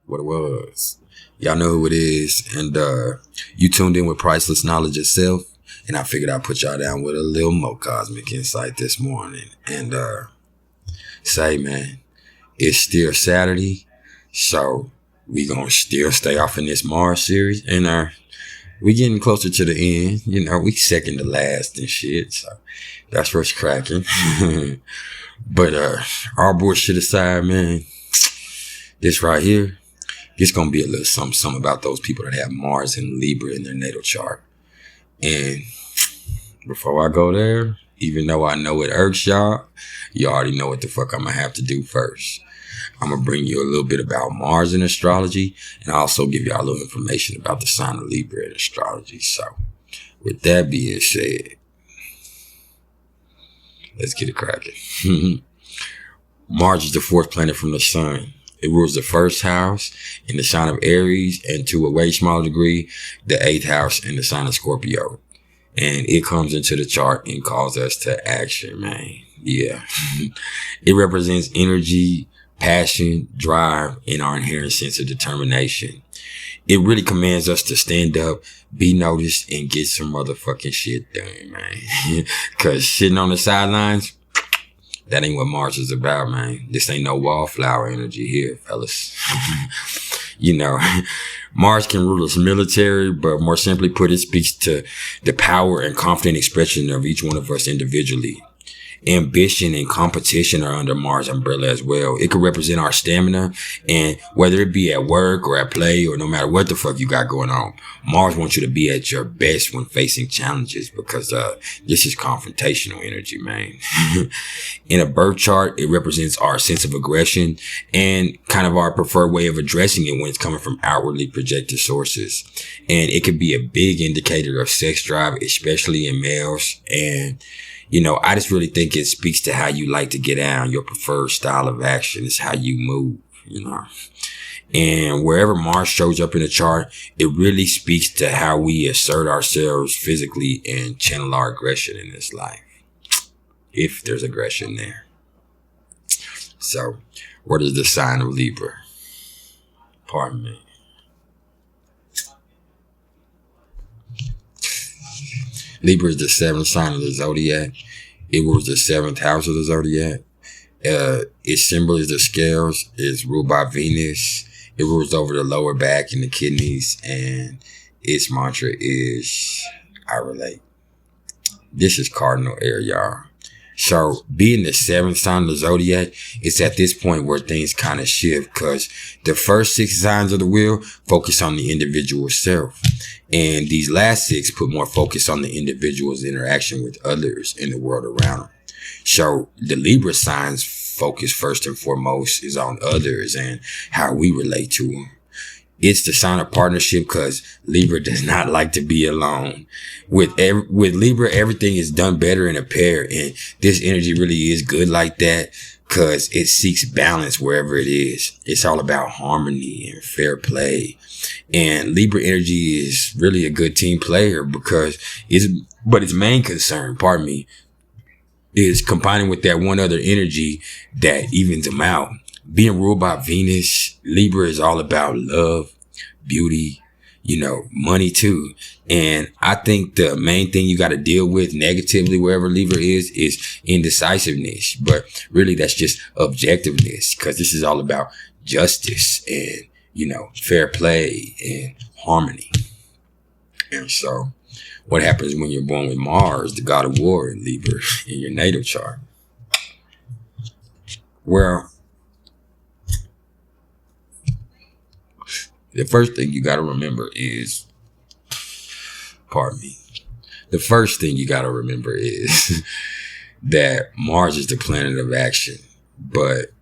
what it was. Y'all know who it is. And you tuned in with Priceless Knowledge Itself. And I figured I'd put y'all down with a little more cosmic insight this morning. And say, man, it's still Saturday. So we gonna still stay off in this Mars series. And we getting closer to the end. You know, we second to last and shit. So that's what's cracking. But all bullshit aside, man, this right here, it's gonna be a little something about those people that have Mars and Libra in their natal chart. And before I go there, even though I know it irks y'all, you already know what the fuck I'm gonna have to do first. I'm gonna bring you a little bit about Mars in astrology, and also give y'all a little information about the sign of Libra in astrology. So, with that being said, let's get it cracking. Mars is the fourth planet from the sun. It rules the first house in the sign of Aries, and to a way smaller degree, the eighth house in the sign of Scorpio. And it comes into the chart and calls us to action, man. Yeah. It represents energy, passion, drive, and our inherent sense of determination. It really commands us to stand up, be noticed, and get some motherfucking shit done, man. Cause sitting on the sidelines, that ain't what Mars is about, man. This ain't no wallflower energy here, fellas. You know, Mars can rule us military, but more simply put, it speaks to the power and confident expression of each one of us individually. Ambition and competition are under Mars umbrella as well. It could represent our stamina, and whether it be at work or at play or no matter what the fuck you got going on, Mars wants you to be at your best when facing challenges, because this is confrontational energy, man. In a birth chart, it represents our sense of aggression and kind of our preferred way of addressing it when it's coming from outwardly projected sources. And it could be a big indicator of sex drive, especially in males. And you know, I just really think it speaks to how you like to get down. Your preferred style of action is how you move, you know. And wherever Mars shows up in the chart, it really speaks to how we assert ourselves physically and channel our aggression in this life, if there's aggression there. So, what is the sign of Libra? Pardon me. Libra is the seventh sign of the zodiac. It rules the seventh house of the zodiac. Its symbol is the scales. It's ruled by Venus. It rules over the lower back and the kidneys. And its mantra is, I relate. This is cardinal air, y'all. So being the seventh sign of the zodiac, it's at this point where things kind of shift, because the first six signs of the wheel focus on the individual self. And these last six put more focus on the individual's interaction with others in the world around them. So the Libra sign's focus first and foremost is on others and how we relate to them. It's the sign of partnership, because Libra does not like to be alone. With Libra, everything is done better in a pair, and this energy really is good like that, because it seeks balance wherever it is. It's all about harmony and fair play. And Libra energy is really a good team player, because its main concern, pardon me, is combining with that one other energy that evens them out. Being ruled by Venus, Libra is all about love, beauty, you know, money too. And I think the main thing you got to deal with negatively wherever Libra is indecisiveness. But really, that's just objectiveness, because this is all about justice and, you know, fair play and harmony. And so what happens when you're born with Mars, the god of war, in Libra in your natal chart? Well, the first thing you got to remember is, pardon me. The first thing you got to remember is that Mars is the planet of action. But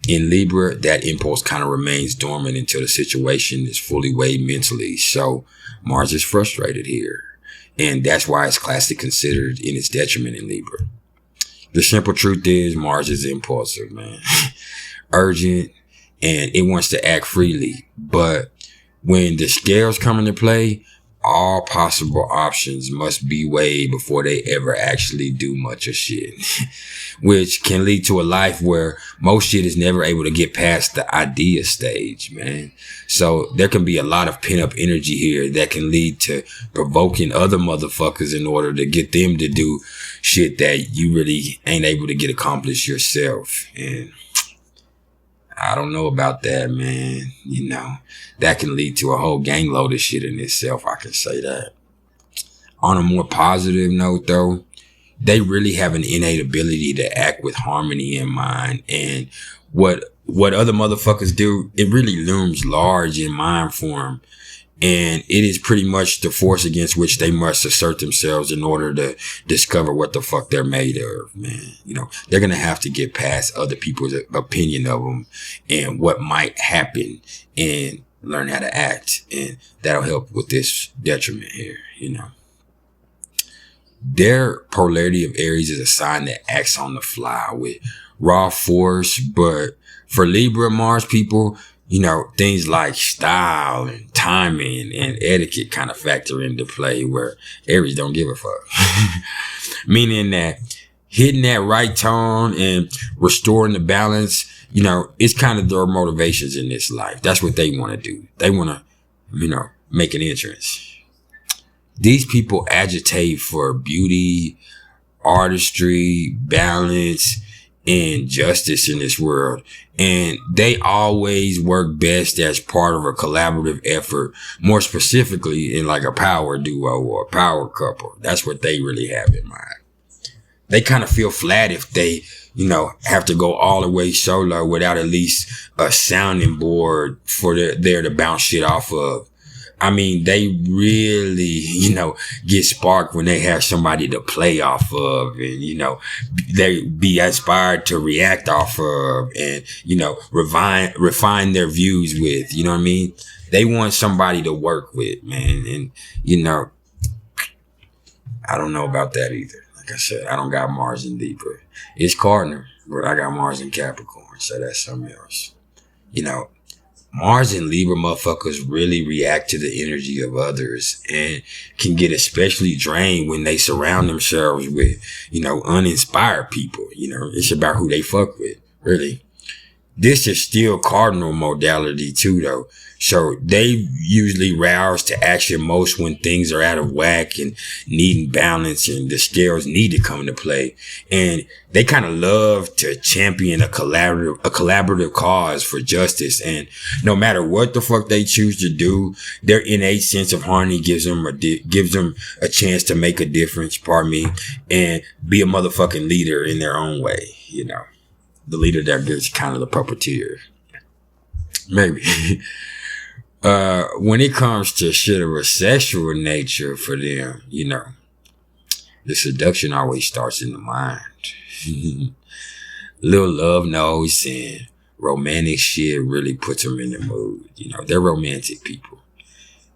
in Libra, that impulse kind of remains dormant until the situation is fully weighed mentally. So Mars is frustrated here. And that's why it's classically considered in its detriment in Libra. The simple truth is Mars is impulsive, man. Urgent, and it wants to act freely. But when the scales come into play, all possible options must be weighed before they ever actually do much of shit. which can lead to a life where most shit is never able to get past the idea stage, man. So there can be a lot of pent up energy here that can lead to provoking other motherfuckers in order to get them to do shit that you really ain't able to get accomplished yourself. And I don't know about that, man. You know, that can lead to a whole gang load of shit in itself. I can say that. On a more positive note, though, they really have an innate ability to act with harmony in mind. And what other motherfuckers do, it really looms large in mind form. And it is pretty much the force against which they must assert themselves in order to discover what the fuck they're made of, man. You know, they're going to have to get past other people's opinion of them and what might happen and learn how to act. And that'll help with this detriment here, you know. Their polarity of Aries is a sign that acts on the fly with raw force. But for Libra Mars people, you know, things like style and timing and etiquette kind of factor into play where Aries don't give a fuck. Meaning that hitting that right tone and restoring the balance, you know, it's kind of their motivations in this life. That's what they want to do. They want to, you know, make an entrance. These people agitate for beauty, artistry, balance, and justice in this world. And they always work best as part of a collaborative effort, more specifically in like a power duo or a power couple. That's what they really have in mind. They kind of feel flat if they, you know, have to go all the way solo without at least a sounding board for there to bounce shit off of. I mean, they really, you know, get sparked when they have somebody to play off of and, you know, they be inspired to react off of and, you know, refine their views with, you know what I mean? They want somebody to work with, man. And, you know, I don't know about that either. Like I said, I don't got Mars in Libra. It's Cardinal, but I got Mars in Capricorn. So that's something else. You know, Mars and Libra motherfuckers really react to the energy of others and can get especially drained when they surround themselves with, you know, uninspired people. You know, it's about who they fuck with, really. This is still cardinal modality too, though. So they usually rouse to action most when things are out of whack and needing balance and the scales need to come into play. And they kind of love to champion a collaborative cause for justice. And no matter what the fuck they choose to do, their innate sense of harmony gives them a chance to make a difference, pardon me, and be a motherfucking leader in their own way, you know. The leader that gets kind of the puppeteer. Maybe. When it comes to shit of a sexual nature for them, you know, the seduction always starts in the mind. Little love notes and romantic shit really puts them in the mood. You know, they're romantic people.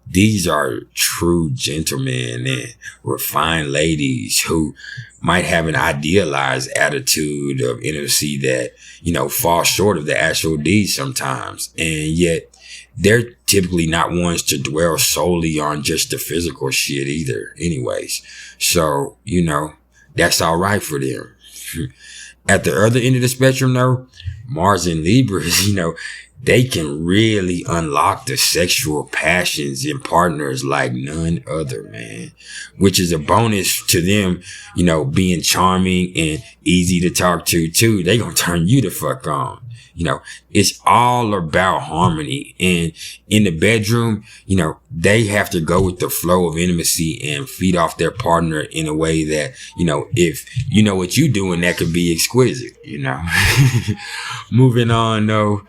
These are true gentlemen and refined ladies who might have an idealized attitude of intimacy that, you know, falls short of the actual deed sometimes. And yet they're typically not ones to dwell solely on just the physical shit either anyways. So, you know, that's all right for them. At the other end of the spectrum, though, Mars and Libras, you know, they can really unlock the sexual passions in partners like none other, man. Which is a bonus to them, you know, being charming and easy to talk to, too. They gonna turn you the fuck on. You know, it's all about harmony. And in the bedroom, you know, they have to go with the flow of intimacy and feed off their partner in a way that, you know, if you know what you're doing, that could be exquisite, you know. Moving on, though,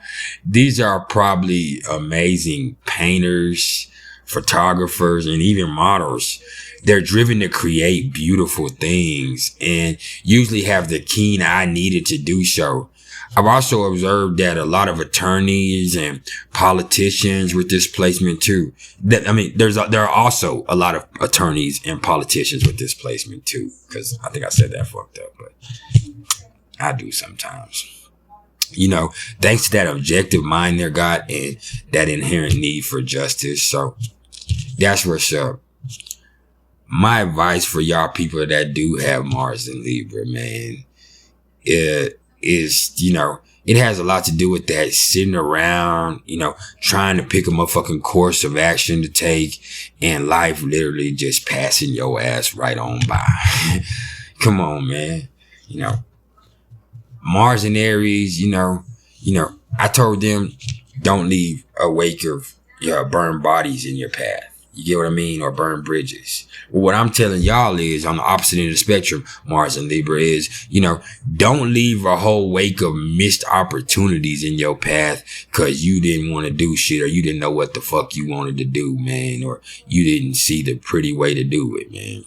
these are probably amazing painters, photographers, and even models. They're driven to create beautiful things and usually have the keen eye needed to do so. I've also observed that a lot of attorneys and politicians with this placement too. There are also a lot of attorneys and politicians with this placement too. Cause I think I said that fucked up, but I do sometimes. You know, thanks to that objective mind they got and that inherent need for justice. So that's what's up. My advice for y'all people that do have Mars in Libra, man, is, it has a lot to do with that sitting around, trying to pick a motherfucking course of action to take, and life literally just passing your ass right on by. Come on, man. Mars and Aries, I told them don't leave a wake of burned bodies in your path. You get what I mean? Or burn bridges. Well, what I'm telling y'all is, on the opposite end of the spectrum, Mars and Libra, is, don't leave a whole wake of missed opportunities in your path because you didn't want to do shit, or you didn't know what the fuck you wanted to do, man, or you didn't see the pretty way to do it, man,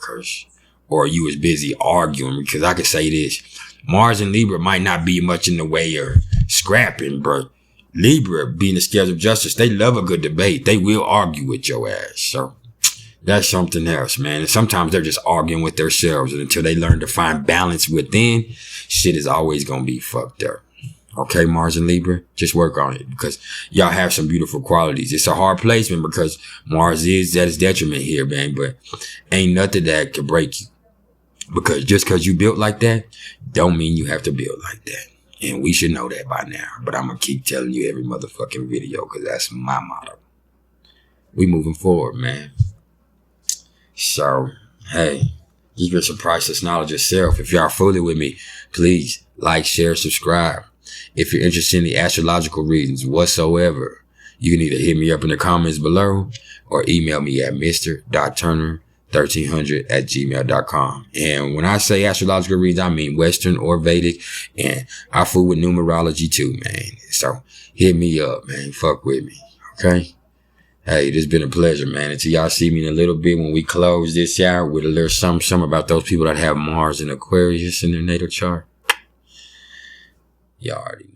or you was busy arguing. Because I could say this, Mars and Libra might not be much in the way of scrapping, but Libra, being the scales of justice, they love a good debate. They will argue with your ass. So that's something else, man. And sometimes they're just arguing with themselves. And until they learn to find balance within, shit is always going to be fucked up. Okay, Mars and Libra, just work on it, because y'all have some beautiful qualities. It's a hard placement because Mars is at its detriment here, man. But ain't nothing that could break you. Because just because you built like that, don't mean you have to build like that. And we should know that by now. But I'm going to keep telling you every motherfucking video, because that's my motto. We moving forward, man. So, hey, just get some priceless knowledge yourself. If y'all fully with me, please like, share, subscribe. If you're interested in the astrological reasons whatsoever, you can either hit me up in the comments below or email me at mr.turner1300@gmail.com. And when I say astrological reasons, I mean Western or Vedic, and I fool with numerology too, man. So hit me up, man. Fuck with me. Okay? Hey, this has been a pleasure, man. Until y'all see me in a little bit when we close this out with a little something about those people that have Mars and Aquarius in their natal chart. Y'all already know.